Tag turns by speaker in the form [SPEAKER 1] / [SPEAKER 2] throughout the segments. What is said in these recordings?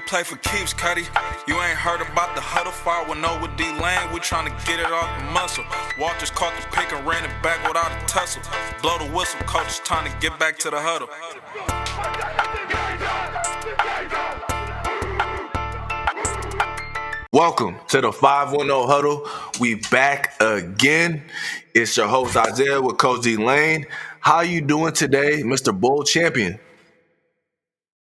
[SPEAKER 1] play for keeps, Cuddy. You ain't heard about the huddle fight with no with D-Lane. We tryna get it off the muscle. Walters caught the pick and ran it back without a tussle. Blow the whistle, coach is trying to get back to the huddle.
[SPEAKER 2] Welcome to the 510 Huddle. We back again. It's your host Isaiah with Coach D-Lane. How you doing today, Mr. Bowl Champion?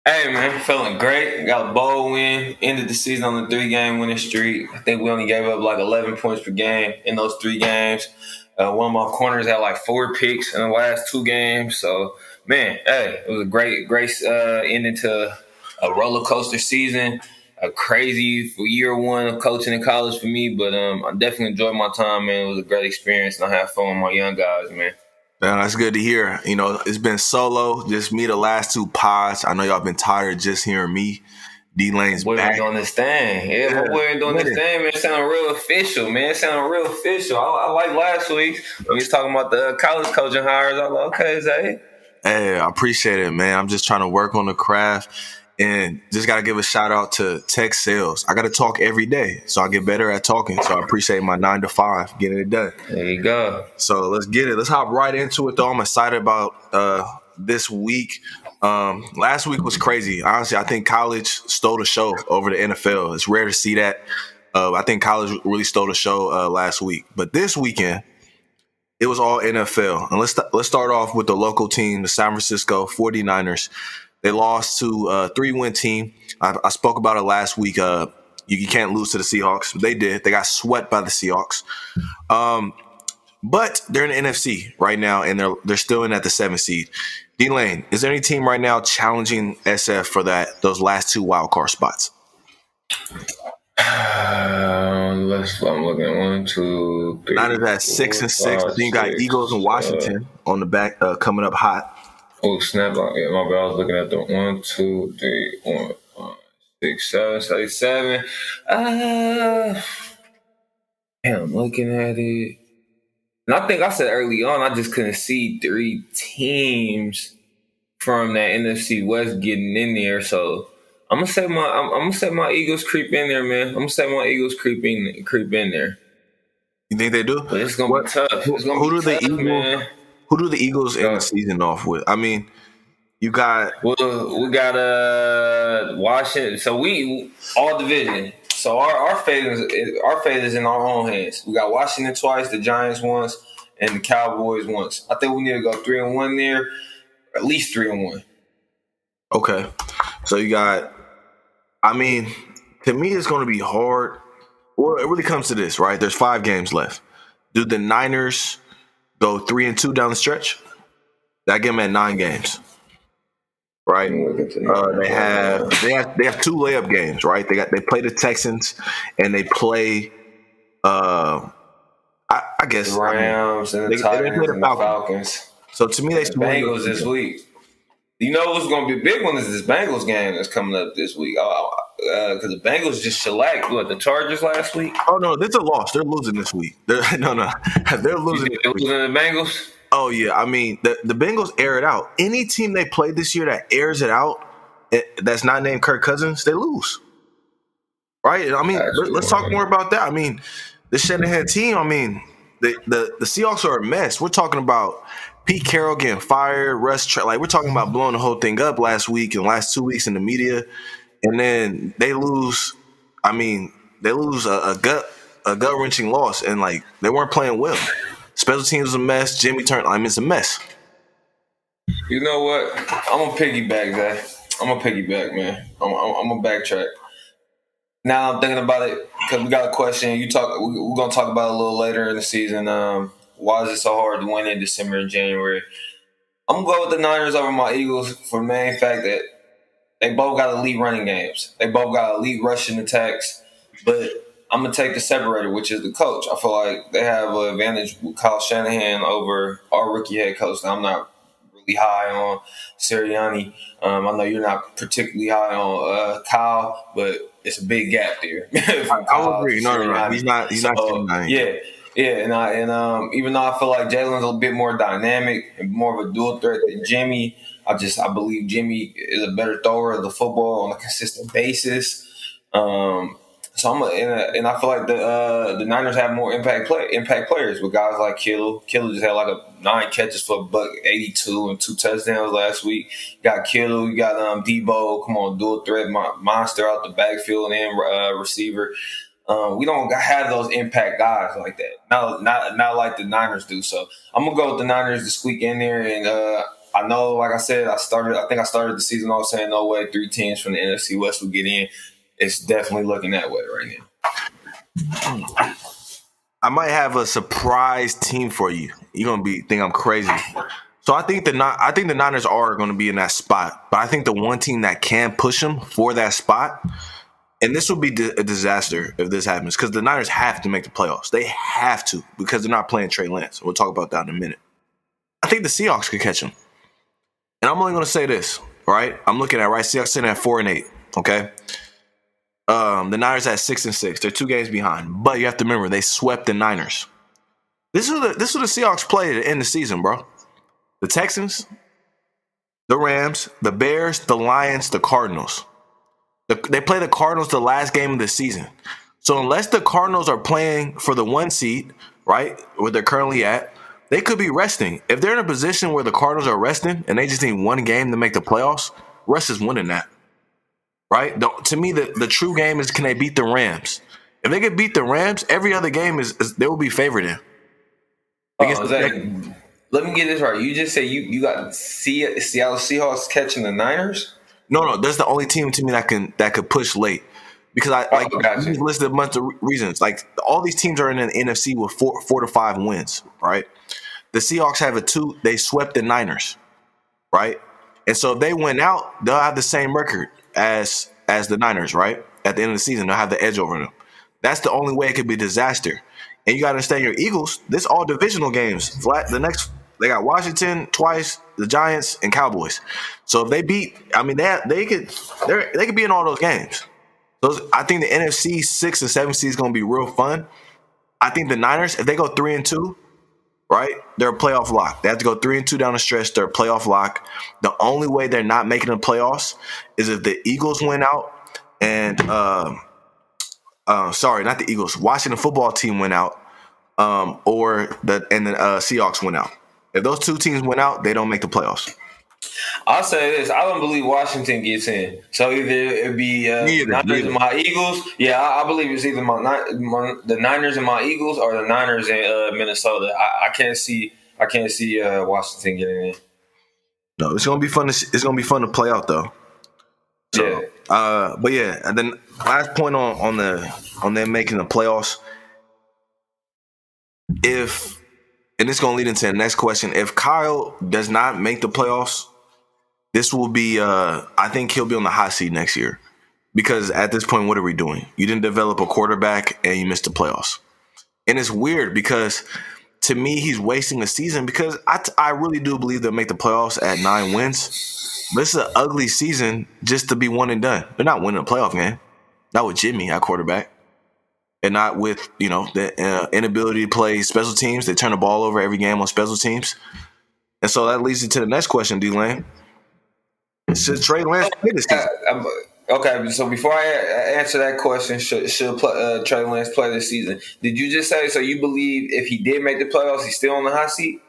[SPEAKER 3] Hey man, feeling great. Got a bowl win. Ended the season on a 3-game winning streak. I think we only gave up like 11 points per game in those 3 games. One of my corners had like 4 picks in the last 2 games. So man, hey, it was a great ending to a roller coaster season. A crazy for year 1 of coaching in college for me, but I definitely enjoyed my time, man. It was a great experience, and I had fun with my young guys, man.
[SPEAKER 2] Yeah, that's good to hear. You know, it's been solo, just me the last 2 pods. I know y'all been tired just hearing me. D-Lane's back.
[SPEAKER 3] We're doing this thing. Yeah, we're doing this thing, man. It sounded real official, man. It sounded real official. I like last week when we was talking about the college coaching hires. I was like, okay, Zay.
[SPEAKER 2] Hey, I appreciate it, man. I'm just trying to work on the craft. And just got to give a shout out to tech sales. I got to talk every day, so I get better at talking. So I appreciate my 9 to 5 getting it done.
[SPEAKER 3] There you go.
[SPEAKER 2] So let's get it. Let's hop right into it, though. I'm excited about this week. Last week was crazy. Honestly, I think college stole the show over the NFL. It's rare to see that. I think college really stole the show last week. But this weekend, it was all NFL. And let's start off with the local team, the San Francisco 49ers. They lost to a 3-win team. I spoke about it last week. You can't lose to the Seahawks. They did. They got swept by the Seahawks. But they're in the NFC right now, and they're still in at the 7th seed. D-Lane, is there any team right now challenging SF for those last 2 wild card spots?
[SPEAKER 3] I'm looking at 1, 2, 3.
[SPEAKER 2] Niners at 6 and 6. Then you got Eagles and Washington on the back coming up hot.
[SPEAKER 3] Oh, snap. Yeah, my bad. I was looking at the 1, 2, 3, 4, 5, 6, 7, 7. I'm looking at it. And I think I said early on, I just couldn't see 3 teams from that NFC West getting in there. So I'm gonna say my Eagles creep in there, man. I'm gonna say my Eagles creep in there.
[SPEAKER 2] You think they do?
[SPEAKER 3] But it's gonna be tough. It's gonna be tough, man.
[SPEAKER 2] Who do the Eagles end the season off with? I mean, you got...
[SPEAKER 3] Well, we got Washington. So we all division. So our fate is in our own hands. We got Washington twice, the Giants once, and the Cowboys once. I think we need to go 3-1 there, at least 3-1.
[SPEAKER 2] Okay. So you got... I mean, to me, it's going to be hard. Well, it really comes to this, right? There's 5 games left. Do the Niners go 3-2 down the stretch? That get them at 9 games, right? They have 2 layup games, right? They play the Texans and they play, I guess
[SPEAKER 3] the Rams and the Titans and the Falcons.
[SPEAKER 2] So to me, they
[SPEAKER 3] the Bengals this week. You know what's going to be a big one is this Bengals game that's coming up this week. Because the Bengals just shellacked the Chargers last week.
[SPEAKER 2] Oh no, it's a loss. They're losing this week. They're losing.
[SPEAKER 3] They're losing the Bengals.
[SPEAKER 2] Oh yeah, I mean the Bengals air it out. Any team they play this year that airs it out, that's not named Kirk Cousins, they lose. Right? I mean, let's talk more about that. I mean, the Shanahan team. I mean, the Seahawks are a mess. We're talking about Pete Carroll getting fired, we're talking about blowing the whole thing up last week and last 2 weeks in the media. And then they lose. I mean, they lose a gut wrenching loss, and like they weren't playing well. Special teams was a mess. Jimmy turned. I mean, it's a mess.
[SPEAKER 3] You know what? I'm gonna piggyback, Zach. I'm gonna piggyback, man. I'm gonna backtrack. Now I'm thinking about it because we got a question. We're gonna talk about it a little later in the season. Why is it so hard to win in December and January? I'm gonna go with the Niners over my Eagles for the main fact that they both got elite running games. They both got elite rushing attacks. But I'm going to take the separator, which is the coach. I feel like they have an advantage with Kyle Shanahan over our rookie head coach. Now, I'm not really high on Sirianni. I know you're not particularly high on Kyle, but it's a big gap there.
[SPEAKER 2] I would agree. No. He's not Sirianni.
[SPEAKER 3] Yeah, and even though I feel like Jalen's a bit more dynamic and more of a dual threat than Jimmy, I believe Jimmy is a better thrower of the football on a consistent basis. So and I feel like the Niners have more impact players with guys like Kittle. Kittle just had like 9 catches for $182 and 2 touchdowns last week. You got Kittle, you got Debo. Come on, dual threat monster out the backfield and receiver. We don't have those impact guys like that. Not like the Niners do. So I'm gonna go with the Niners to squeak in there. And I know, like I said, I think I started the season off saying no way 3 teams from the NFC West will get in. It's definitely looking that way right now.
[SPEAKER 2] I might have a surprise team for you. You're gonna think I'm crazy. So I think the Niners are going to be in that spot, but I think the one team that can push them for that spot, and this would be a disaster if this happens, because the Niners have to make the playoffs. They have to, because they're not playing Trey Lance. We'll talk about that in a minute. I think the Seahawks could catch them, and I'm only going to say this, right? I'm looking at Seahawks sitting at 4-8. Okay. The Niners at 6-6. They're 2 games behind. But you have to remember, they swept the Niners. This is what the Seahawks played at the end of the season, bro. The Texans, the Rams, the Bears, the Lions, the Cardinals. They play the Cardinals the last game of the season. So unless the Cardinals are playing for the 1 seed, right, where they're currently at, they could be resting. If they're in a position where the Cardinals are resting and they just need 1 game to make the playoffs, Russ is winning that. Right? To me, the true game is, can they beat the Rams? If they can beat the Rams, every other game is they will be favored in.
[SPEAKER 3] Let me get this right. You just say you got Seattle Seahawks catching the Niners?
[SPEAKER 2] No, that's the only team to me that could push late. Because you listed a bunch of reasons. Like, all these teams are in the NFC with 4 to 5 wins, right? The Seahawks have a 2. They swept the Niners, right? And so if they win out, they'll have the same record as the Niners, right? At the end of the season, they'll have the edge over them. That's the only way it could be a disaster. And you got to understand, your Eagles, this all divisional games. They got Washington twice, the Giants, and Cowboys. So if they beat, I mean, they could be in all those games. I think the NFC 6 and 7 seed is going to be real fun. I think the Niners, if they go 3-2, right, they're a playoff lock. They have to go 3-2 down the stretch. They're a playoff lock. The only way they're not making the playoffs is if the Eagles win out and sorry, not the Eagles. Washington football team went out, or the Seahawks went out. If those 2 teams went out, they don't make the playoffs.
[SPEAKER 3] I'll say this: I don't believe Washington gets in. So either it'd be Niners and my Eagles. Yeah, I believe it's either the Niners and my Eagles or the Niners and Minnesota. I can't see Washington getting in.
[SPEAKER 2] No, it's gonna be fun. It's gonna be fun to play out though. So, yeah. But yeah, and then last point on them making the playoffs. And it's gonna lead into the next question. If Kyle does not make the playoffs, this will be, I think he'll be on the hot seat next year. Because at this point, what are we doing? You didn't develop a quarterback and you missed the playoffs. And it's weird because, to me, he's wasting a season, because I really do believe they'll make the playoffs at 9 wins. But it's an ugly season just to be one and done. They're not winning a playoff game. Not with Jimmy at quarterback. And not with, the inability to play special teams. They turn the ball over every game on special teams. And so that leads you to the next question, D-Lane. Should Trey Lance play this season?
[SPEAKER 3] Okay, so before I answer that question, should Trey Lance play this season? Did you just say, so you believe if he did make the playoffs, he's still on the hot seat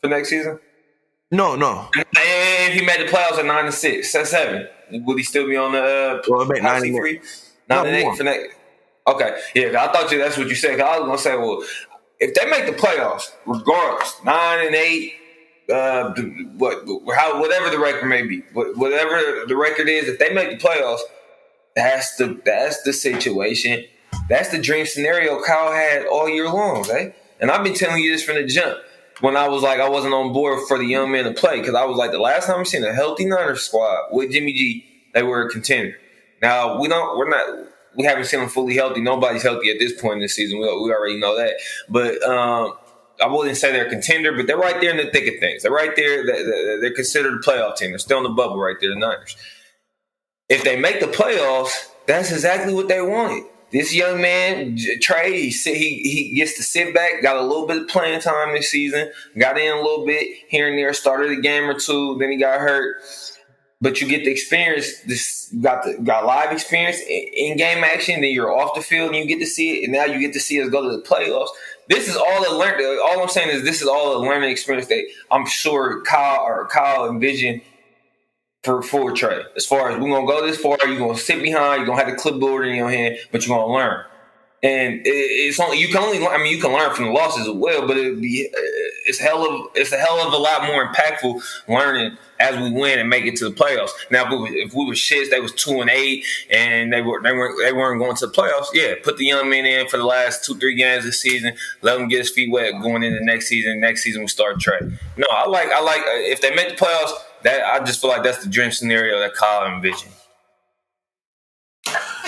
[SPEAKER 3] for next season?
[SPEAKER 2] No.
[SPEAKER 3] If he made the playoffs at 9-6, 7, would he still be on the hot seat 3? 9-8 for next. Okay, yeah, I thought that's what you said. 'Cause I was gonna say, well, if they make the playoffs, regardless, 9-8. Whatever the record may be, whatever the record is, if they make the playoffs, that's the situation. That's the dream scenario Kyle had all year long, right? And I've been telling you this from the jump. When I was like, I wasn't on board for the young man to play, because I was like, the last time I've seen a healthy Niners squad with Jimmy G, they were a contender. Now we haven't seen them fully healthy. Nobody's healthy at this point in the season. We already know that, but. I wouldn't say they're a contender, but they're right there in the thick of things. They're right there. They're considered a playoff team. They're still in the bubble right there, the Niners. If they make the playoffs, that's exactly what they wanted. This young man, Trey, he gets to sit back, got a little bit of playing time this season, got in a little bit here and there, started a game or two, then he got hurt. But you get the experience, got live experience in game action, then you're off the field and you get to see it, and now you get to see us go to the playoffs. This is all all I'm saying is this is all a learning experience that I'm sure Kyle envisioned for Trey. As far as we're gonna go this far, you're gonna sit behind, you're gonna have the clipboard in your hand, but you're gonna learn. And you can learn from the losses as well, but it's a hell of a lot more impactful learning as we win and make it to the playoffs. Now, if we were shits, they was 2-8 and they weren't going to the playoffs. Yeah, put the young men in for the last 2-3 games this season. Let him get his feet wet going into next season. Next season we start Trey. No, I like if they make the playoffs. That I just feel like that's the dream scenario that Kyle envisioned.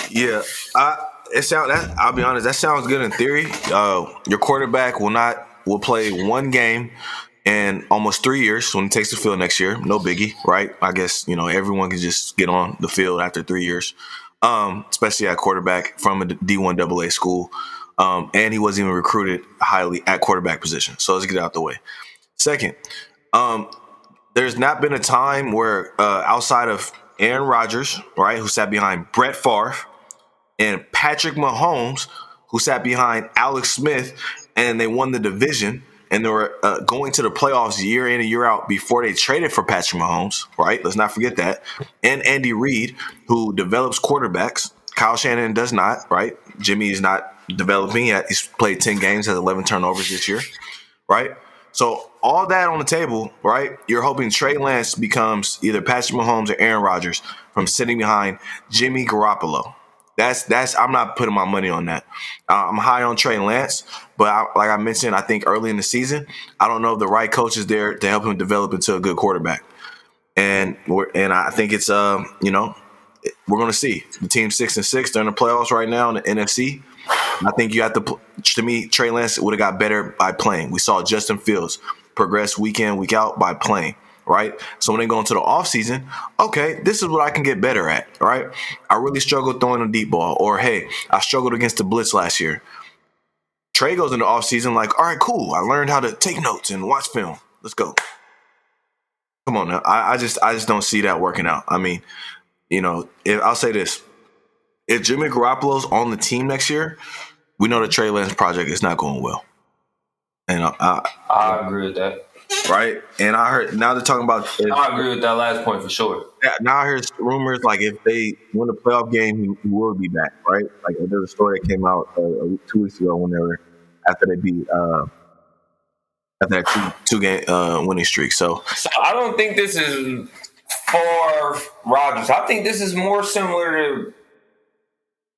[SPEAKER 2] Yeah, I'll be honest. That sounds good in theory. Your quarterback will play one game in almost 3 years when he takes the field next year. No biggie, right? I guess everyone can just get on the field after 3 years, especially at quarterback from a D1 AA school. And he wasn't even recruited highly at quarterback position. So let's get it out the way. Second, there's not been a time where outside of Aaron Rodgers, right, who sat behind Brett Favre, and Patrick Mahomes, who sat behind Alex Smith, and they won the division, and they were going to the playoffs year in and year out before they traded for Patrick Mahomes, right? Let's not forget that. And Andy Reid, who develops quarterbacks. Kyle Shanahan does not, right? Jimmy is not developing yet. He's played 10 games, has 11 turnovers this year, right? So all that on the table, right? You're hoping Trey Lance becomes either Patrick Mahomes or Aaron Rodgers from sitting behind Jimmy Garoppolo. That's I'm not putting my money on that. I'm high on Trey Lance, but like I mentioned, I think early in the season, I don't know if the right coach is there to help him develop into a good quarterback. And I think it's we're going to see the team 6-6. They're in the playoffs right now in the NFC. I think you have to me, Trey Lance would have got better by playing. We saw Justin Fields progress week in, week out by playing, right? So when they go into the offseason, okay, this is what I can get better at, right? I really struggled throwing a deep ball, or, hey, I struggled against the blitz last year. Trey goes into the offseason like, all right, cool. I learned how to take notes and watch film. Let's go. Come on now. I just don't see that working out. I mean, I'll say this. If Jimmy Garoppolo's on the team next year, we know the Trey Lance project is not going well. And
[SPEAKER 3] I agree with that.
[SPEAKER 2] Right? And I heard now they're talking about.
[SPEAKER 3] I agree with that last point for sure.
[SPEAKER 2] Yeah, now I hear rumors like if they win the playoff game, he will be back. Right? Like there's a story that came out 2 weeks ago when they were after they beat after that two-game winning streak. So
[SPEAKER 3] I don't think this is for Rodgers. I think this is more similar to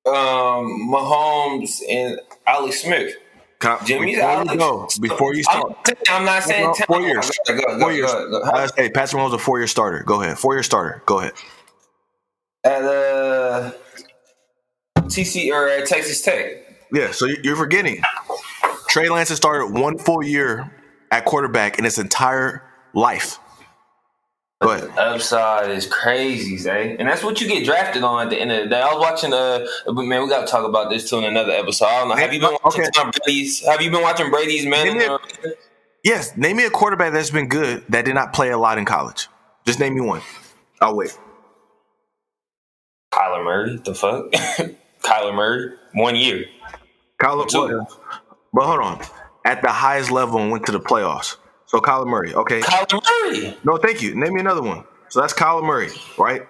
[SPEAKER 3] Mahomes and Alex Smith. Jimmy's Alex.
[SPEAKER 2] Before you start,
[SPEAKER 3] I'm not saying
[SPEAKER 2] 4 years.
[SPEAKER 3] Go
[SPEAKER 2] 4 years. Hey, Patrick Mahomes a 4-year starter. Go ahead. 4-year starter. Go ahead.
[SPEAKER 3] At TC or at Texas Tech.
[SPEAKER 2] Yeah. So you're forgetting. Trey Lance has started 1 full year at quarterback in his entire life.
[SPEAKER 3] The upside is crazy, Zay. And that's what you get drafted on at the end of the day. I was watching man, we got to talk about this too in another episode. I don't know. Have you been watching Brady's man?
[SPEAKER 2] Yes. Name me a quarterback that's been good that did not play a lot in college. Just name me one. I'll wait.
[SPEAKER 3] Kyler Murray. The fuck? Kyler Murray. 1 year.
[SPEAKER 2] Kyler. But hold on. At the highest level and went to the playoffs. So Kyler Murray, okay.
[SPEAKER 3] Kyler Murray.
[SPEAKER 2] No, thank you. Name me another one. So that's Kyler Murray, right?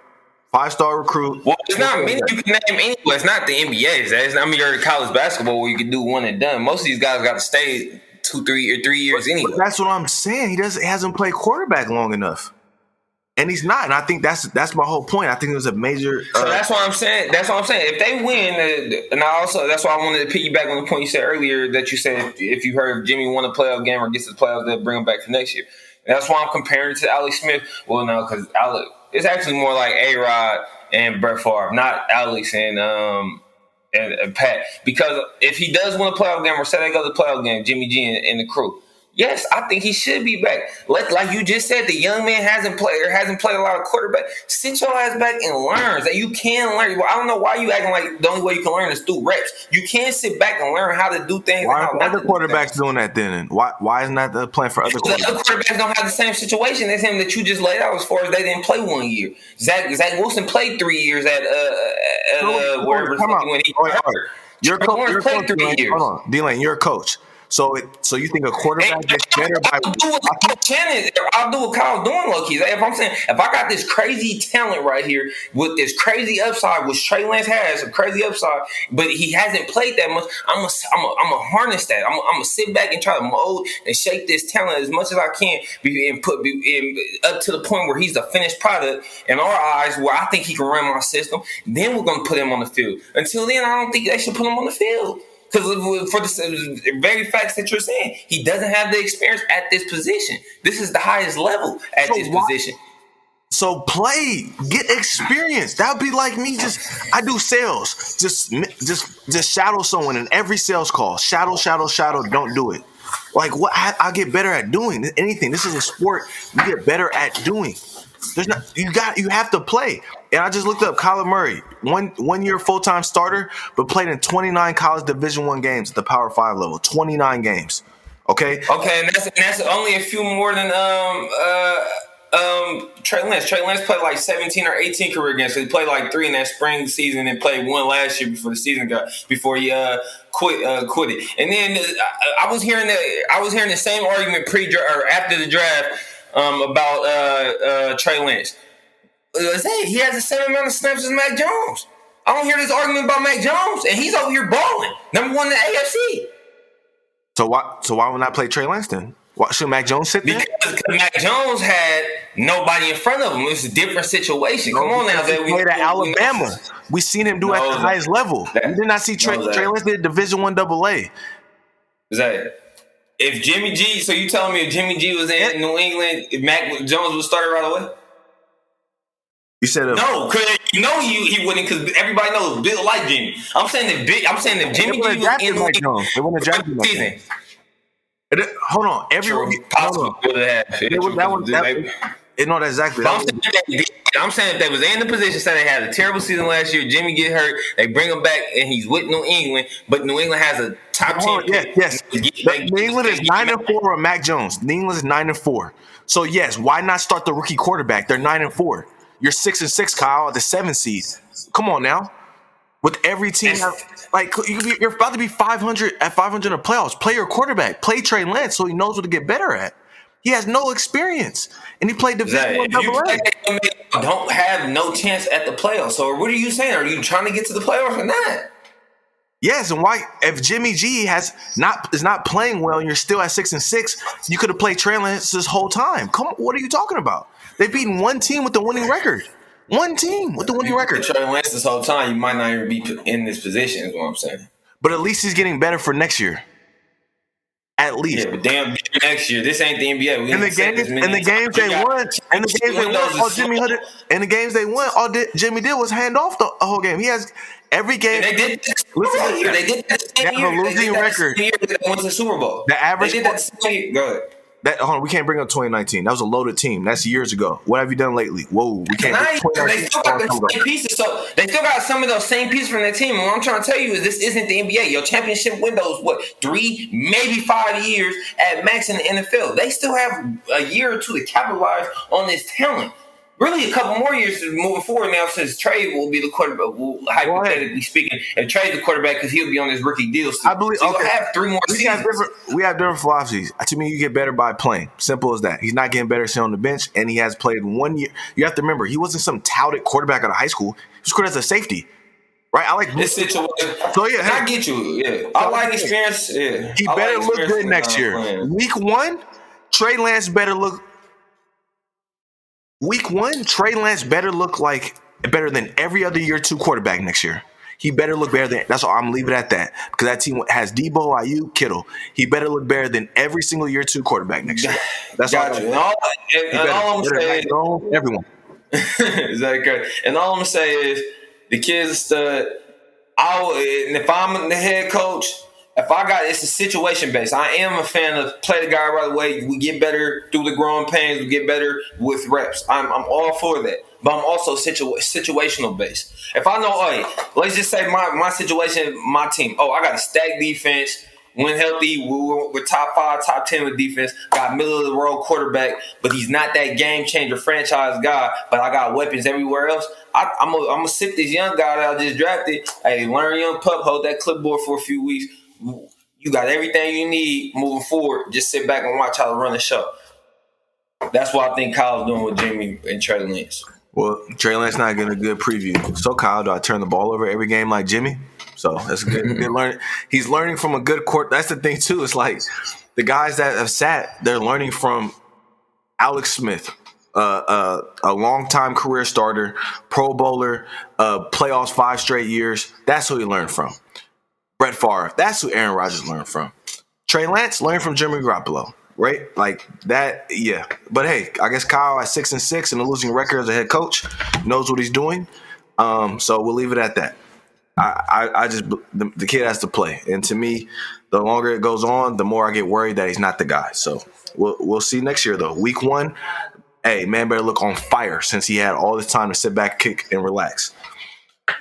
[SPEAKER 2] 5-star recruit.
[SPEAKER 3] Well, it's not many you can name anyway. It's not the NBA. You're in college basketball where you can do one and done. Most of these guys got to stay 3 years anyway.
[SPEAKER 2] But that's what I'm saying. He hasn't played quarterback long enough. And he's not. And I think that's my whole point. I think it was a major.
[SPEAKER 3] So that's what I'm saying. If they win, and that's why I wanted to piggyback on the point you said earlier that you said if you heard Jimmy won a playoff game or gets to the playoffs, they'll bring him back for next year. And that's why I'm comparing it to Alex Smith. Well, no, because Alex, it's actually more like A-Rod and Brett Favre, not Alex and Pat. Because if he does win a playoff game, or say they go to the playoff game, Jimmy G and the crew, Yes, I think he should be back. Like you just said, the young man hasn't played a lot of quarterback. Sit your ass back and learn. That you can learn. Well, I don't know why you acting like the only way you can learn is through reps. You can sit back and learn how to do things.
[SPEAKER 2] Why are other quarterbacks doing that then? And why isn't that the plan for other quarterbacks?
[SPEAKER 3] The other quarterbacks don't have the same situation as him that you just laid out. As far as they didn't play 1 year, Zach Wilson played 3 years at wherever when he hurt.
[SPEAKER 2] You're a coach. Played 3 years. Hold on, D-Lane, you're a coach. So you think a quarterback gets better by?
[SPEAKER 3] I'll do what Kyle's doing, low-key. If I'm saying, if I got this crazy talent right here with this crazy upside, which Trey Lance has, a crazy upside, but he hasn't played that much, I'm gonna harness that. I'm gonna sit back and try to mold and shape this talent as much as I can, up to the point where he's a finished product in our eyes, where I think he can run my system. Then we're gonna put him on the field. Until then, I don't think they should put him on the field. Because for the very facts that you're saying, he doesn't have the experience at this position. This is the highest level at this position.
[SPEAKER 2] So play, get experience. That would be like me. I do sales. Just shadow someone in every sales call. Shadow. Don't do it. Like what? I get better at doing anything. This is a sport. You get better at doing. You have to play. And I just looked up Kyler Murray, one year full-time starter, but played in 29 college Division I games at the Power 5 level. 29 games. Okay,
[SPEAKER 3] and that's only a few more than Trey Lance. Trey Lance played like 17 or 18 career games. So he played like 3 in that spring season and played 1 last year before he quit it. And then I was hearing the same argument or after the draft about Trey Lance. He has the same amount of snaps as Mac Jones. I don't hear this argument about Mac Jones, and he's over here balling. Number 1 in the AFC.
[SPEAKER 2] So why would not play Trey Lance then? Why should Mac Jones sit there?
[SPEAKER 3] Because Mac Jones had nobody in front of him. It was a different situation. Come on now,
[SPEAKER 2] Zay. We played at Alabama. We seen him do at the highest level. We did not see Trey Lance did Division I AA.
[SPEAKER 3] Zay, if Jimmy G, so you telling me if Jimmy G was in New England, if Mac Jones would start right away?
[SPEAKER 2] You said
[SPEAKER 3] no, because he wouldn't, because everybody knows Bill like Jimmy. I'm saying if Jimmy G was in New England,
[SPEAKER 2] they wouldn't have drafted season. Hold on, that's exactly.
[SPEAKER 3] I'm saying if they was in the position, say they had a terrible season last year, Jimmy get hurt, they bring him back, and he's with New England, but New England has a top 10.
[SPEAKER 2] Yes. New England is 9-4 on Mac Jones. New England is 9-4. So yes, why not start the rookie quarterback? They're 9-4. You're 6-6, Kyle, at the 7 seed. Come on now. With every team, you're about to be 500 at 500 in the playoffs. Play your quarterback. Play Trey Lance so he knows what to get better at. He has no experience, and he played Division I AA.
[SPEAKER 3] Don't have no chance at the playoffs. So what are you saying? Are you trying to get to the playoffs or not?
[SPEAKER 2] Yes, and why? If Jimmy G is not playing well, and you're still at 6-6, you could have played Trey Lance this whole time. Come on, what are you talking about? They've beaten one team with the winning record. One team with the winning record.
[SPEAKER 3] Trey Lance this whole time, you might not even be in this position, is what I'm saying.
[SPEAKER 2] But at least he's getting better for next year. At least.
[SPEAKER 3] Yeah, but damn, next year. This ain't the NBA.
[SPEAKER 2] In the games they won, all Jimmy did was hand off the whole game. He has every game.
[SPEAKER 3] And they did that same year.
[SPEAKER 2] They have a losing record.
[SPEAKER 3] They went to the Super Bowl.
[SPEAKER 2] The average.
[SPEAKER 3] They did that same year. Go ahead.
[SPEAKER 2] Hold on, we can't bring up 2019. That was a loaded team. That's years ago. What have you done lately? Whoa, we can't.
[SPEAKER 3] They still got the same pieces. So they still got some of those same pieces from that team. And what I'm trying to tell you is this isn't the NBA. Your championship window is 3, maybe 5 years at max in the NFL. They still have a year or two to capitalize on this talent. Really, a couple more years moving forward now, since Trey will be the quarterback. Hypothetically speaking, if Trey's the quarterback, because he'll be on this rookie deal.
[SPEAKER 2] I believe.
[SPEAKER 3] So you'll have 3 more seasons.
[SPEAKER 2] We have different philosophies. To me, you get better by playing. Simple as that. He's not getting better sitting on the bench, and he has played 1 year. You have to remember, he wasn't some touted quarterback out of high school. He was quarterback as a safety. Right? I like
[SPEAKER 3] this situation.
[SPEAKER 2] So yeah,
[SPEAKER 3] I get you. Yeah, I like experience. Yeah,
[SPEAKER 2] he better look good next year. Week 1, Trey Lance better look. Week 1, Trey Lance better than every other year 2 quarterback next year. He better look better than. That's all. I'm leaving it at that, because that team has Debo, Ayuk, Kittle. He better look better than every single year 2 quarterback next year. That's all.
[SPEAKER 3] All I'm saying,
[SPEAKER 2] everyone.
[SPEAKER 3] Is that good? And all I'm gonna say is the kid's a stud. If I'm the head coach, if I got it's a situation based. I am a fan of play the guy right away. We get better through the growing pains. We get better with reps. I'm all for that. But I'm also situational based. If I know, hey, let's just say my situation, my team. Oh, I got a stacked defense. When healthy, we're top 5, top 10 with defense. Got middle of the road quarterback, but he's not that game changer franchise guy. But I got weapons everywhere else. I'm gonna sit this young guy that I just drafted. Hey, learn young pup, hold that clipboard for a few weeks. You got everything you need moving forward. Just sit back and watch how to run the show. That's what I think Kyle's doing with Jimmy and Trey Lance.
[SPEAKER 2] Well, Trey Lance not getting a good preview. So, Kyle, do I turn the ball over every game like Jimmy? So that's good. Good learning. He's learning from a good court. That's the thing too. It's like the guys that have sat, they're learning from Alex Smith, a longtime career starter, Pro Bowler, playoffs 5 straight years. That's who he learned from. Brett Favre. That's who Aaron Rodgers learned from. Trey Lance learned from Jimmy Garoppolo. Right? Like that, yeah. But hey, I guess Kyle at 6-6 and a losing record as a head coach knows what he's doing. So we'll leave it at that. I just the kid has to play, and to me, the longer it goes on, the more I get worried that he's not the guy. So we'll see next year though. Week 1, hey, man better look on fire since he had all this time to sit back, kick, and relax.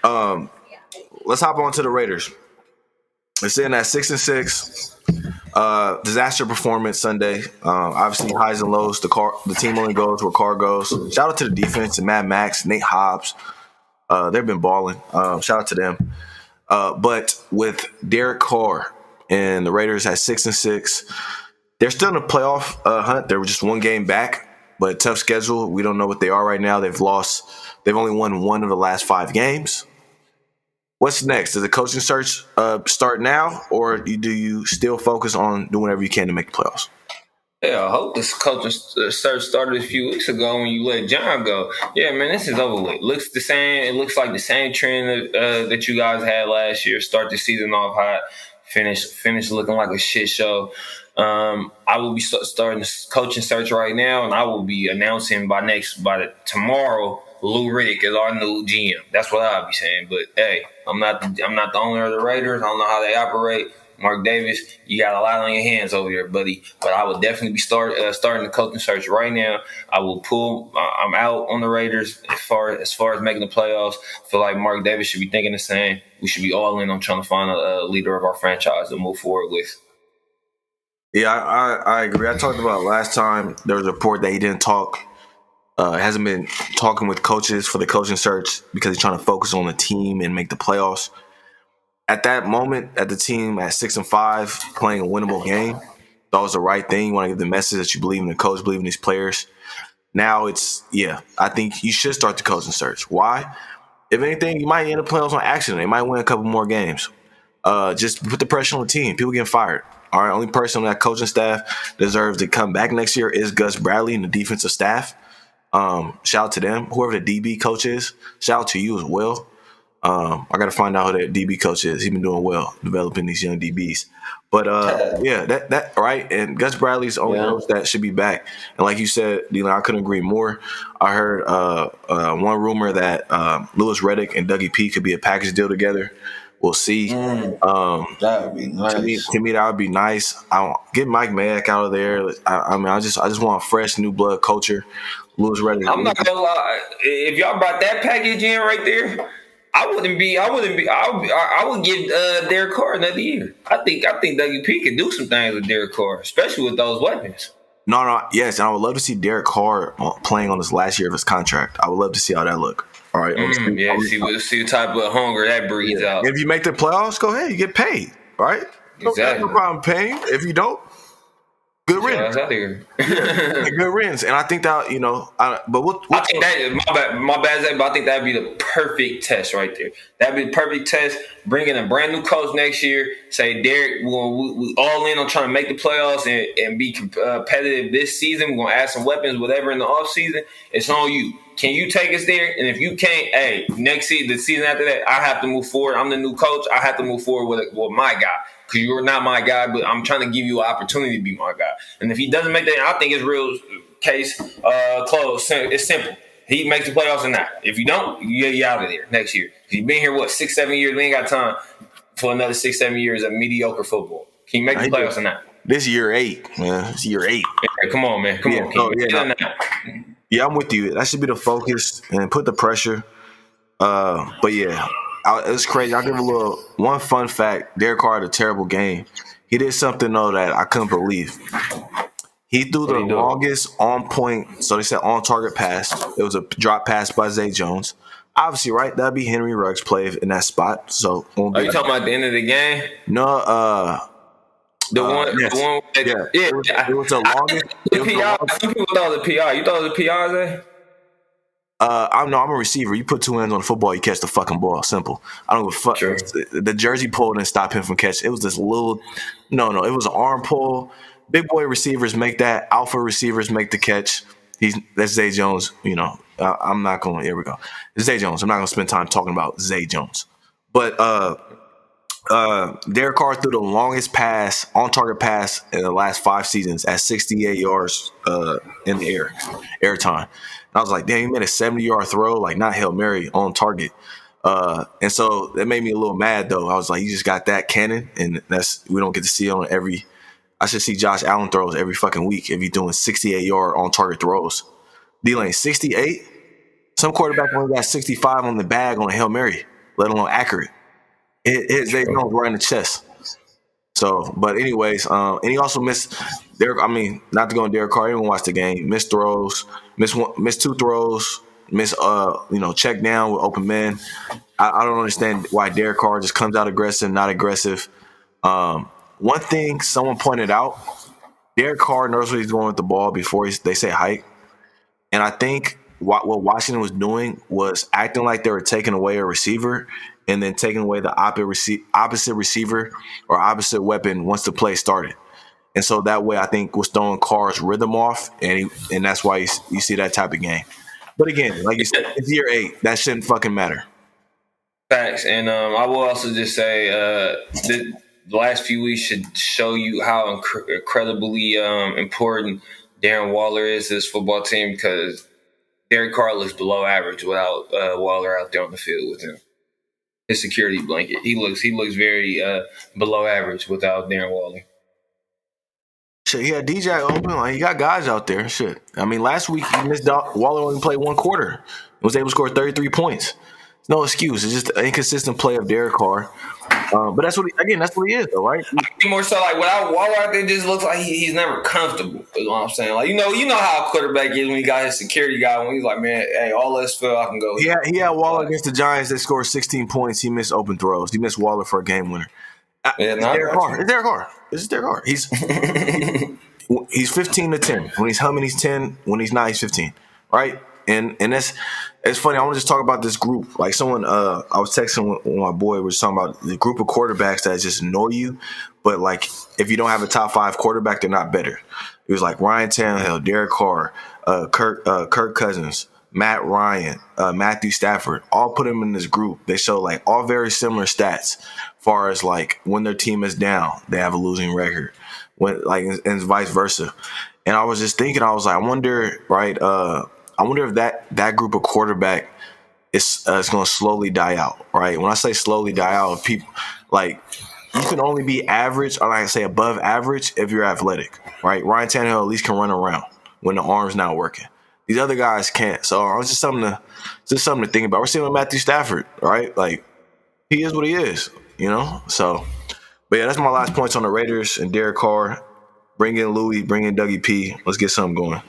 [SPEAKER 2] Let's hop on to the Raiders. They're sitting at 6-6. Disaster performance Sunday. Obviously highs and lows. The team only goes where Carr goes. Shout out to the defense and Mad Max, Nate Hobbs. They've been balling. Shout out to them. But with Derek Carr and the Raiders at 6-6, they're still in a playoff hunt. They were just one game back, but tough schedule. We don't know what they are right now. They've only won 1 of the last 5 games. What's next? Does the coaching search start now, or do you still focus on doing whatever you can to make the playoffs?
[SPEAKER 3] Yeah, I hope this coaching search started a few weeks ago when you let John go. Yeah, man, this is over with. Looks the same. It looks like the same trend that you guys had last year. Start the season off hot, finish looking like a shit show. I will be starting the coaching search right now, and I will be announcing by tomorrow. Lou Riddick is our new GM. That's what I'll be saying. But hey, I'm not the owner of the Raiders. I don't know how they operate. Mark Davis, you got a lot on your hands over here, buddy. But I would definitely be starting the coaching search right now. I will pull. I'm out on the Raiders as far as making the playoffs. I feel like Mark Davis should be thinking the same. We should be all in on trying to find a leader of our franchise to move forward with.
[SPEAKER 2] Yeah, I agree. I talked about last time there was a report that he didn't talk. Hasn't been talking with coaches for the coaching search because he's trying to focus on the team and make the playoffs. At that moment, at the team at 6-5, playing a winnable game, that was the right thing. You want to give the message that you believe in the coach, believe in these players. Now I think you should start the coaching search. Why? If anything, you might end up playoffs on accident. They might win a couple more games. Just put the pressure on the team. People getting fired. All right, only person on that coaching staff deserves to come back next year is Gus Bradley and the defensive staff. Shout out to them. Whoever the DB coach is, shout out to you as well. I got to find out who that DB coach is. He's been doing well developing these young DBs. But yeah, that right. And Gus Bradley's the only coach that should be back. And like you said, Dylan, I couldn't agree more. I heard one rumor that Louis Riddick and Dougie P could be a package deal together. We'll see.
[SPEAKER 3] That would be nice.
[SPEAKER 2] To me, that would be nice. I get Mike Mayock out of there. I just want a fresh new blood culture. Louis Riddick.
[SPEAKER 3] I'm not gonna lie. If y'all brought that package in right there, I would give Derek Carr another year. I think WP can do some things with Derek Carr, especially with those weapons.
[SPEAKER 2] Yes, and I would love to see Derek Carr playing on his last year of his contract. I would love to see how that look. All right,
[SPEAKER 3] see the type of hunger that breeds out.
[SPEAKER 2] If you make the playoffs, go ahead, you get paid. All right,
[SPEAKER 3] exactly.
[SPEAKER 2] No problem paying. If you don't, good riddance. Good riddance, and I think that I think
[SPEAKER 3] that my bad, Zach, but I think that'd be the perfect test right there. That'd be the perfect test. Bring in a brand new coach next year. Say, Derek, we all in on trying to make the playoffs and be competitive this season. We're gonna add some weapons, whatever in the offseason. It's on you. Can you take us there? And if you can't, hey, next season, the season after that, I have to move forward. I'm the new coach. I have to move forward with my guy. Because you're not my guy, but I'm trying to give you an opportunity to be my guy. And if he doesn't make that, I think it's real case closed. It's simple. He makes the playoffs or not. If you don't, you're out of there next year. He's been here, 6-7 years? We ain't got time. for another 6-7 years of mediocre football? Can you make the playoffs or not?
[SPEAKER 2] This year 8, man. It's year 8.
[SPEAKER 3] Yeah, come on, man. Come on.
[SPEAKER 2] Yeah, I'm with you. That should be the focus and put the pressure. But yeah, it's crazy. I'll give one fun fact. Derek Carr had a terrible game. He did something though that I couldn't believe. He threw the longest on point, so they said on target pass. It was a drop pass by Zay Jones. Obviously, right? That'd be Henry Ruggs play in that spot. So
[SPEAKER 3] are you talking about the end of the game?
[SPEAKER 2] No,
[SPEAKER 3] the one.
[SPEAKER 2] It was the longest.
[SPEAKER 3] Some people thought it was a PR. You thought it was a PR, Zay?
[SPEAKER 2] I'm a receiver. You put 2 hands on the football, you catch the fucking ball. Simple. I don't give a fuck.
[SPEAKER 3] Sure.
[SPEAKER 2] The jersey pull didn't stop him from catching. It was this little. No. It was an arm pull. Big boy receivers make that. Alpha receivers make the catch. That's Zay Jones. I'm not going. Here we go. It's Zay Jones. I'm not going to spend time talking about Zay Jones. But Derek Carr threw the longest pass, on target pass in the last 5 seasons at 68 yards in the air time. And I was like, damn, he made a 70-yard throw, like not Hail Mary, on target. And so that made me a little mad though. I was like, you just got that cannon, and we don't get to see it on every. I should see Josh Allen throws every fucking week if he's doing 68-yard on target throws. D-Lane 68. Some quarterback only got 65 on the bag on a Hail Mary, let alone accurate. They don't right in the chest. So, but anyways, and he also missed Derek. I mean, not to go on Derek Carr. Everyone watched the game. Missed throws. Missed 2 throws. Missed check down with open men. I don't understand why Derek Carr just comes out aggressive, not aggressive. One thing someone pointed out, Derek Carr knows what he's doing with the ball before they say hike. And I think what Washington was doing was acting like they were taking away a receiver and then taking away the opposite receiver or opposite weapon once the play started. And so that way I think was throwing Carr's rhythm off, and that's why you see that type of game. But again, like you said, it's year 8. That shouldn't fucking matter.
[SPEAKER 3] Facts. And I will also just say the last few weeks should show you how incredibly important Darren Waller is to this football team, because Derek Carr looks below average without Waller out there on the field with him. His security blanket. He looks very below average without Darren Waller.
[SPEAKER 2] Shit, he had DJ open. Like, he got guys out there. Shit. I mean, last week he missed out. Waller only played 1 quarter. Was able to score 33 points. No excuse. It's just an inconsistent play of Derek Carr. But that's what he is, though, right?
[SPEAKER 3] More so, like, without Waller out there, just looks like he's never comfortable. Is what I'm saying. Like, you know how a quarterback is when he got his security guy. When he's like, man, hey, all this fill, I can go.
[SPEAKER 2] Yeah, he had Waller against the Giants. They scored 16 points. He missed open throws. He missed Waller for a game winner. It's Derek Carr. It's Derek Carr. He's 15-10. When he's humming, he's 10. When he's not, he's 15. Right? And it's funny. I want to just talk about this group. Like someone, I was texting when my boy was talking about the group of quarterbacks that just annoy you. But like, if you don't have a top 5 quarterback, they're not better. It was like Ryan Tannehill, Derek Carr, Kirk Cousins, Matt Ryan, Matthew Stafford. All put them in this group. They show like all very similar stats. Far as like when their team is down, they have a losing record. And vice versa. And I was just thinking, I was like, I wonder if that group of quarterback is going to slowly die out, right? When I say slowly die out, people like you can only be average, or like I say above average, if you're athletic, right? Ryan Tannehill at least can run around when the arm's not working. These other guys can't. So it's just something to think about. We're seeing with Matthew Stafford, right? Like he is what he is, So, but yeah, that's my last points on the Raiders and Derek Carr. Bring in Louis, bring in Dougie P. Let's get something going.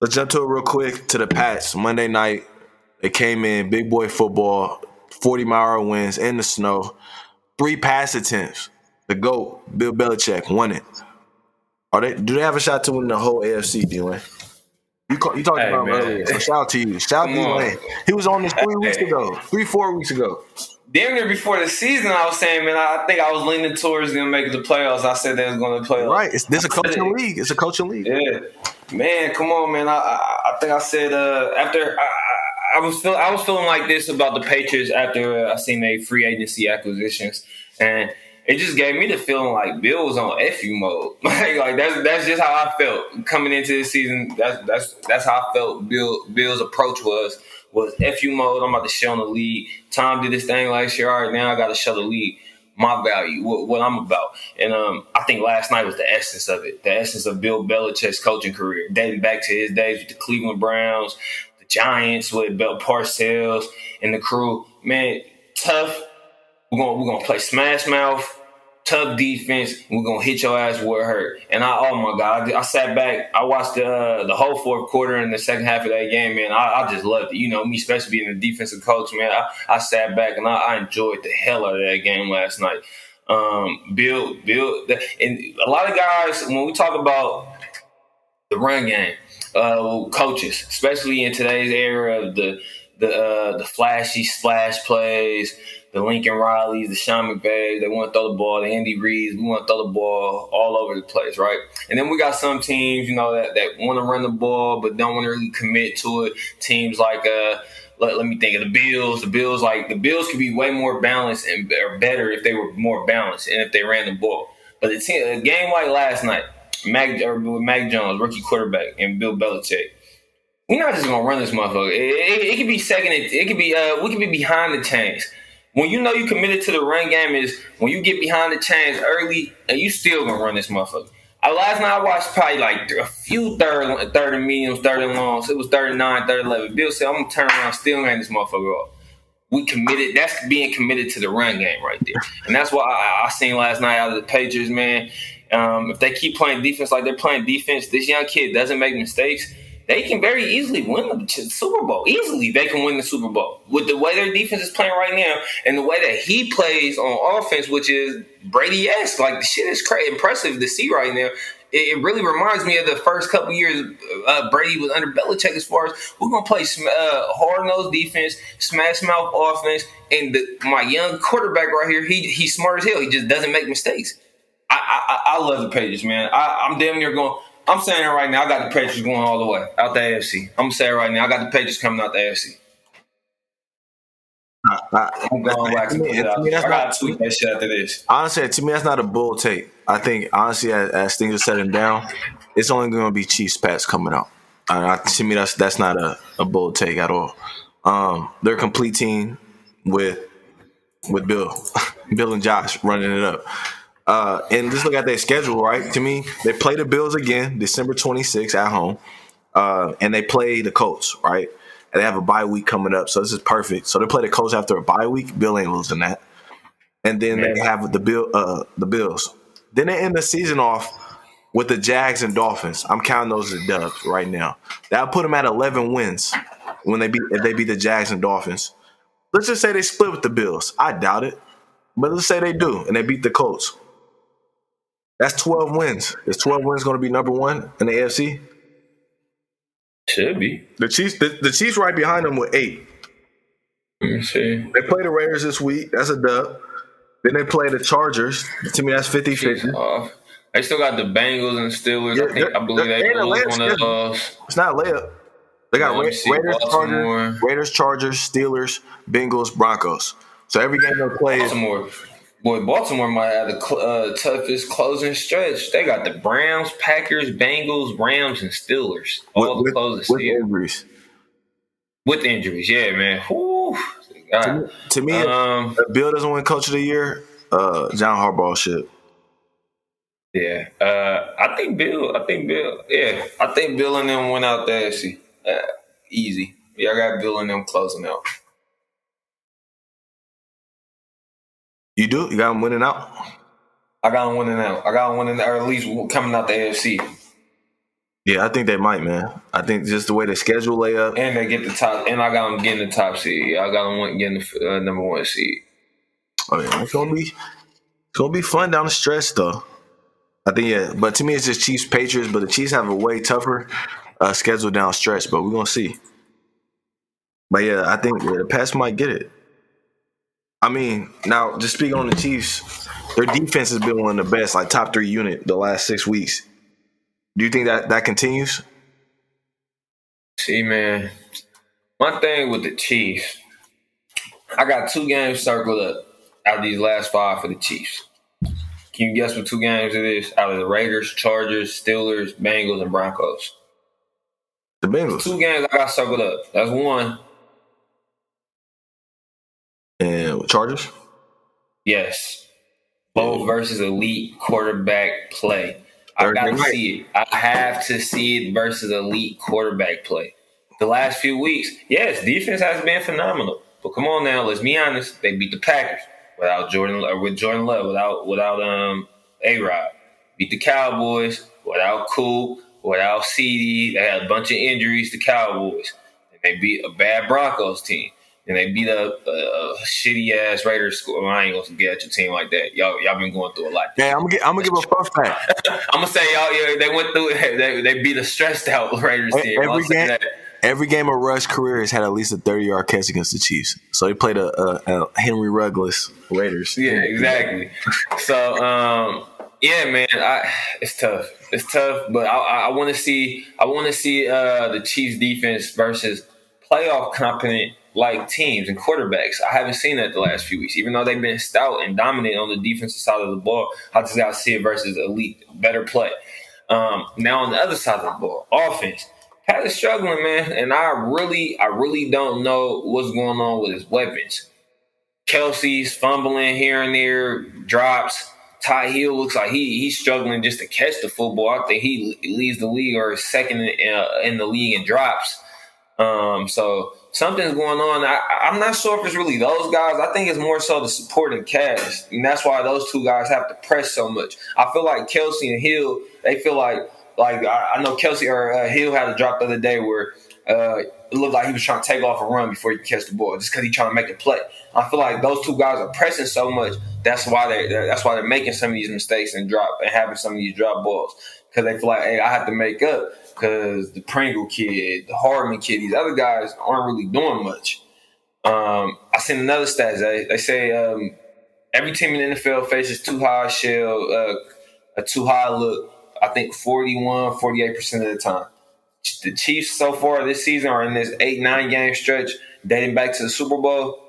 [SPEAKER 2] Let's jump to it real quick to the Pats. Monday night, they came in, big boy football, 40-mile winds in the snow, 3 pass attempts. The GOAT, Bill Belichick, won it. Do they have a shot to win the whole AFC, D-Lane? You talked about him earlier, so shout out to you. Shout out to D-Lane. He was on this 4 weeks ago.
[SPEAKER 3] Damn near before the season, I was saying, man, I think I was leaning towards them making the playoffs. I said they was going to play.
[SPEAKER 2] Right, this is a coaching league. It's a coaching league.
[SPEAKER 3] Yeah, man, come on, man. I think I said after I was feeling like this about the Patriots after I seen their free agency acquisitions, and it just gave me the feeling like Bill was on FU mode. like that's just how I felt coming into this season. That's how I felt. Bill's approach was was FU mode. I'm about to show the league. Tom did this thing last year. All right, now I got to show the league my value, what I'm about. And I think last night was the essence of it, the essence of Bill Belichick's coaching career, dating back to his days with the Cleveland Browns, the Giants with Bill Parcells and the crew. Man, tough. We're gonna play smash mouth, tough defense. We're gonna hit your ass where it hurt. And oh my God, I sat back. I watched the whole fourth quarter and the second half of that game, man. I just loved it. You know me, especially being a defensive coach, man. I sat back and I enjoyed the hell out of that game last night. Bill, and a lot of guys when we talk about the run game, coaches, especially in today's era of the flashy splash plays, the Lincoln Rileys, the Sean McVays, they want to throw the ball, the Andy Reeds, we want to throw the ball all over the place, right? And then we got some teams, you know, that want to run the ball but don't want to really commit to it. Teams like let me think of the Bills. The Bills could be way more balanced and or better if they were more balanced and if they ran the ball. But a game like last night, with Mac Jones, rookie quarterback, and Bill Belichick, we're not just gonna run this motherfucker. It could be second. It could be we could be behind the chains. When you know you committed to the run game is when you get behind the chains early and you still gonna run this motherfucker. Last night I watched probably like a few third and mediums, third and longs. It was 39, 11. Bill said, I'm gonna turn around, still hand this motherfucker off. We committed. That's being committed to the run game right there. And that's what I seen last night out of the Patriots, man. If they keep playing defense like they're playing defense, this young kid doesn't make mistakes, they can very easily win the Super Bowl. Easily, they can win the Super Bowl. With the way their defense is playing right now and the way that he plays on offense, which is Brady-esque. Like, the shit is crazy, impressive to see right now. It really reminds me of the first couple years Brady was under Belichick as far as we're going to play hard-nosed defense, smash-mouth offense, and my young quarterback right here, he's smart as hell. He just doesn't make mistakes. I love the Patriots, man. I'm damn near going – I'm saying it right now. I got the Patriots going all the way out the AFC. I'm saying it right now. I got the Patriots coming out the AFC. I'm going back to I got to tweet that shit after this.
[SPEAKER 2] Honestly, to me, that's not a bull take. I think, honestly, as things are setting down, it's only going to be Chiefs Pats coming out. To me, that's not a bull take at all. They're a complete team with Bill and Josh running it up. And just look at their schedule, right? To me, they play the Bills again, December 26th at home, and they play the Colts, right? And they have a bye week coming up, so this is perfect. So they play the Colts after a bye week. Bill ain't losing that. And then they have the Bills. Then they end the season off with the Jags and Dolphins. I'm counting those as dubs right now. That'll put them at 11 wins if they beat the Jags and Dolphins. Let's just say they split with the Bills. I doubt it, but let's say they do and they beat the Colts. That's 12 wins. Is 12 wins going to be number one in the AFC?
[SPEAKER 3] Should be.
[SPEAKER 2] The Chiefs right behind them with 8.
[SPEAKER 3] Let me see.
[SPEAKER 2] They play the Raiders this week. That's a dub. Then they play the Chargers. To me, that's 50-50.
[SPEAKER 3] They still got the Bengals and Steelers. I believe they lose one of those.
[SPEAKER 2] It's not a layup. They got Raiders, Chargers, Steelers, Bengals, Broncos. So every game they play
[SPEAKER 3] Baltimore might have the toughest closing stretch. They got the Browns, Packers, Bengals, Rams, and Steelers. All the closest
[SPEAKER 2] with injuries.
[SPEAKER 3] With injuries, yeah, man. Whew.
[SPEAKER 2] To me, if Bill doesn't win Coach of the Year, John Harbaugh should.
[SPEAKER 3] Yeah, I think Bill. Yeah, I think Bill and them went out there. See, easy. Yeah, I got Bill and them closing out.
[SPEAKER 2] You do? You got them winning out?
[SPEAKER 3] I got them winning out. Or at least coming out the AFC.
[SPEAKER 2] Yeah, I think they might, man. I think just the way the schedule lay up.
[SPEAKER 3] And they get the top. And I got them getting the top seed. I got them getting the number 1 seed.
[SPEAKER 2] Oh, yeah. It's gonna be fun down the stretch, though. I think, yeah. But to me, it's just Chiefs, Patriots. But the Chiefs have a way tougher schedule down stretch. But we're going to see. But, yeah, I think the Pats might get it. I mean, now, just speaking on the Chiefs, their defense has been one of the best, like top 3 unit the last 6 weeks. Do you think that continues?
[SPEAKER 3] See, man, my thing with the Chiefs, I got 2 games circled up out of these last 5 for the Chiefs. Can you guess what 2 games it is? Out of the Raiders, Chargers, Steelers, Bengals, and Broncos.
[SPEAKER 2] The Bengals.
[SPEAKER 3] 2 games I got circled up. That's 1.
[SPEAKER 2] And Chargers?
[SPEAKER 3] Yes. Both versus elite quarterback play. I got to see it. I have to see it versus elite quarterback play. The last few weeks, yes, defense has been phenomenal. But come on now, let's be honest. They beat the Packers without Jordan Love, without A-Rod. Beat the Cowboys without Cool, without CD. They had a bunch of injuries. The Cowboys. And they beat a bad Broncos team. And they beat a shitty ass Raiders score. Well, I ain't gonna get at your team like that. Y'all been going through a lot.
[SPEAKER 2] Yeah, I'm gonna give a fun fact.
[SPEAKER 3] I'm gonna say y'all. Yeah, they went through. They beat a stressed out Raiders team.
[SPEAKER 2] Every game of Rush's career has had at least a 30-yard catch against the Chiefs. So he played a Henry Ruggless Raiders.
[SPEAKER 3] Yeah, exactly. So yeah, man, it's tough. It's tough, but I want to see. The Chiefs defense versus playoff competent like teams and quarterbacks. I haven't seen that the last few weeks. Even though they've been stout and dominant on the defensive side of the ball, I just got to see it versus elite, better play. Now on the other side of the ball, offense. Pat is struggling, man, and I really don't know what's going on with his weapons. Kelsey's fumbling here and there, drops. Ty Hill looks like he's struggling just to catch the football. I think he leads the league or is second in the league in drops. So something's going on. I'm not sure if it's really those guys. I think it's more so the supporting cast, and that's why those two guys have to press so much. I feel like Kelsey and Hill, they feel like I know Kelsey or Hill had a drop the other day where it looked like he was trying to take off a run before he could catch the ball, just because he's trying to make a play. I feel like those two guys are pressing so much. That's why they're making some of these mistakes and having some of these drop balls, because they feel like, hey, I have to make up. Because the Pringle kid, the Hardman kid, these other guys aren't really doing much. I seen another stat. They say every team in the NFL faces too high shell, a too high look, I think 48% of the time. The Chiefs so far this season are in this 8-9 game stretch dating back to the Super Bowl.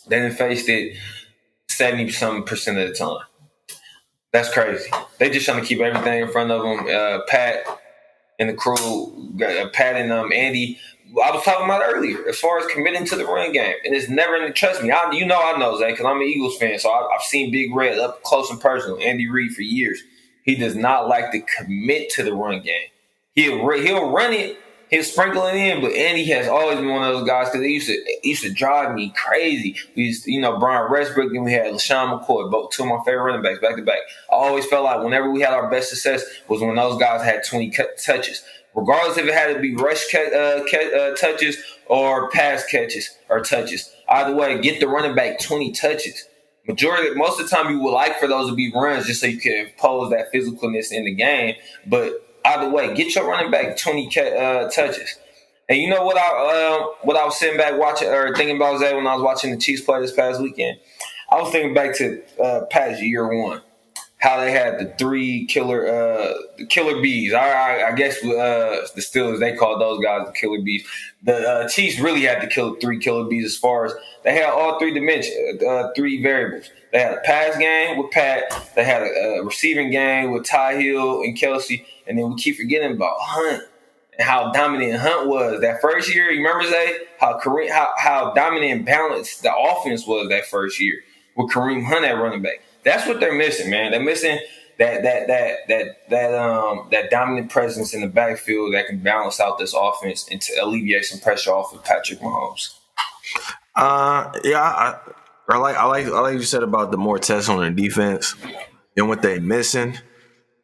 [SPEAKER 3] They done faced it 70% of the time. That's crazy. They just trying to keep everything in front of them. Pat and the crew, Pat and Andy, I was talking about earlier, as far as committing to the run game. And it's never, trust me, I know, Zay, because I'm an Eagles fan, so I've seen Big Red up close and personal, Andy Reid, for years. He does not like to commit to the run game. He'll run it, he'll sprinkle it in, but Andy has always been one of those guys, because it used to drive me crazy. We used to, Brian Westbrook, and we had LaShawn McCoy, both two of my favorite running backs, back to back. I always felt like whenever we had our best success was when those guys had 20 touches. Regardless if it had to be rush touches or pass catches or touches. Either way, get the running back 20 touches. Most of the time you would like for those to be runs just so you can impose that physicalness in the game. But either way, get your running back 20 touches. And you know what I was sitting back watching or thinking about, Zay, when I was watching the Chiefs play this past weekend? I was thinking back to Pat's year one. How they had the three killer bees. I guess the Steelers, they called those guys the killer bees. The Chiefs really had the three killer bees as far as they had all three dimensions, three variables. They had a pass game with Pat. They had a receiving game with Ty Hill and Kelsey. And then we keep forgetting about Hunt and how dominant Hunt was. That first year, you remember, Zay? How dominant and balanced the offense was that first year with Kareem Hunt at running back. That's what they're missing, man. They're missing that dominant presence in the backfield that can balance out this offense and to alleviate some pressure off of Patrick Mahomes.
[SPEAKER 2] I like you said about the more tests on their defense and what they're missing.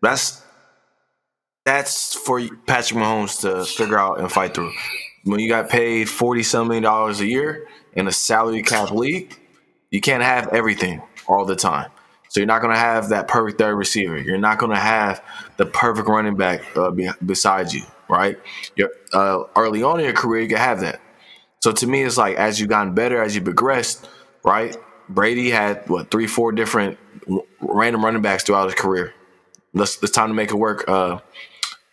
[SPEAKER 2] That's for Patrick Mahomes to figure out and fight through. When you got paid $40-some million a year in a salary cap league, you can't have everything all the time. So you're not going to have that perfect third receiver. You're not going to have the perfect running back beside you, right? Early on in your career, you can have that. So to me, it's like as you've gotten better, as you progressed, right? Brady had, 3-4 different random running backs throughout his career. It's time to make it work, Pat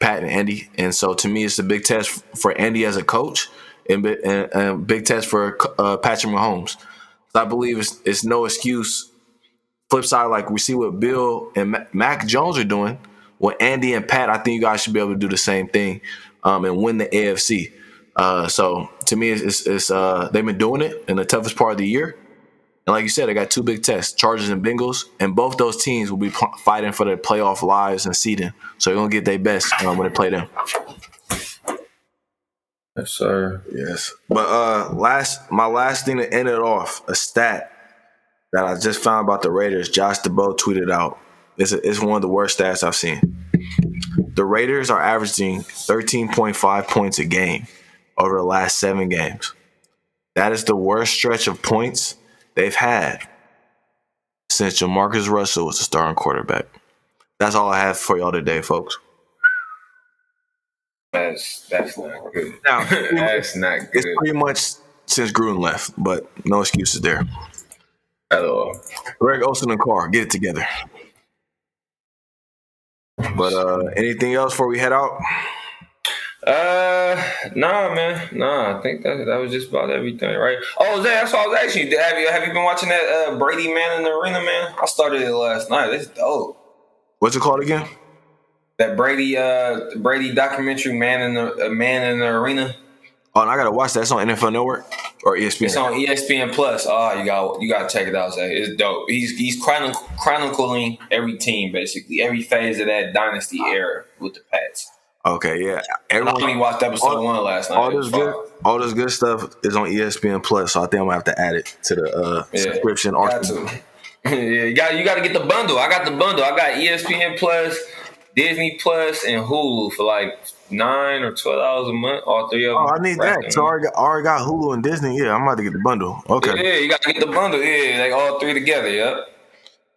[SPEAKER 2] and Andy. And so to me, it's a big test for Andy as a coach and a big test for Patrick Mahomes. So I believe it's no excuse. Flip side, like we see what Bill and Mac Jones are doing, what Andy and Pat, I think you guys should be able to do the same thing and win the AFC. So to me, it's they've been doing it in the toughest part of the year, And like you said, they got two big tests, Chargers and Bengals, and both those teams will be fighting for their playoff lives and seeding. So they're going to get their best when they play them.
[SPEAKER 3] Yes, sir.
[SPEAKER 2] Yes. But my last thing to end it off, a stat that I just found about the Raiders, Josh DeBow tweeted out. It's one of the worst stats I've seen. The Raiders are averaging 13.5 points a game over the last 7 games. That is the worst stretch of points they've had since Jamarcus Russell was the starting quarterback. That's all I have for y'all today, folks.
[SPEAKER 3] That's not good.
[SPEAKER 2] Now,
[SPEAKER 3] that's not good.
[SPEAKER 2] It's pretty much since Gruden left, but no excuses there.
[SPEAKER 3] At all.
[SPEAKER 2] Greg Olsen and Carr, get it together. But anything else before we head out?
[SPEAKER 3] Nah, man. Nah, I think that was just about everything, right? Oh, Zay, that's what I was asking you. Have you been watching that Brady Man in the Arena, man? I started it last night. It's dope.
[SPEAKER 2] What's it called again?
[SPEAKER 3] That Brady documentary, Man in the Arena.
[SPEAKER 2] Oh, and I gotta watch that. It's on NFL Network or ESPN.
[SPEAKER 3] It's on ESPN Plus. Oh, you got to check it out, Zay. It's dope. He's chronicling every team, basically every phase of that dynasty era with the Pats.
[SPEAKER 2] Okay, yeah.
[SPEAKER 3] I only watched episode 1 last night.
[SPEAKER 2] All this good stuff is on ESPN Plus, so I think I'm gonna have to add it to the subscription.
[SPEAKER 3] Got to. Yeah, you got to get the bundle. I got the bundle. I got ESPN Plus, Disney Plus, and Hulu for like $9 or $12 a month. All 3 of them.
[SPEAKER 2] Oh, I need that. So I already got Hulu and Disney. Yeah, I'm about to get the bundle. Okay.
[SPEAKER 3] Yeah, you got to get the bundle. Yeah, like all 3 together. Yep.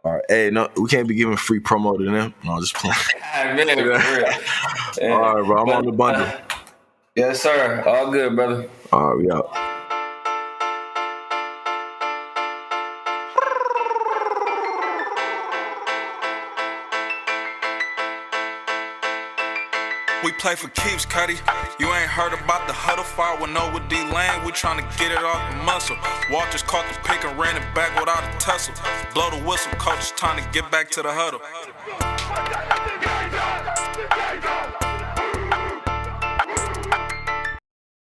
[SPEAKER 2] All right. Hey, no, we can't be giving free promo to them. No, just playing.
[SPEAKER 3] Man, for real. Yeah.
[SPEAKER 2] All right, bro. I'm on the bundle.
[SPEAKER 3] Yes, sir. All good, brother.
[SPEAKER 2] All right, we out.
[SPEAKER 1] We play for keeps, Cuddy. You ain't heard about the Huddle fire with no with D-Lane. We tryna get it off the muscle. Walters caught the pick and ran it back without a tussle. Blow the whistle, coach is trying to get back to the huddle.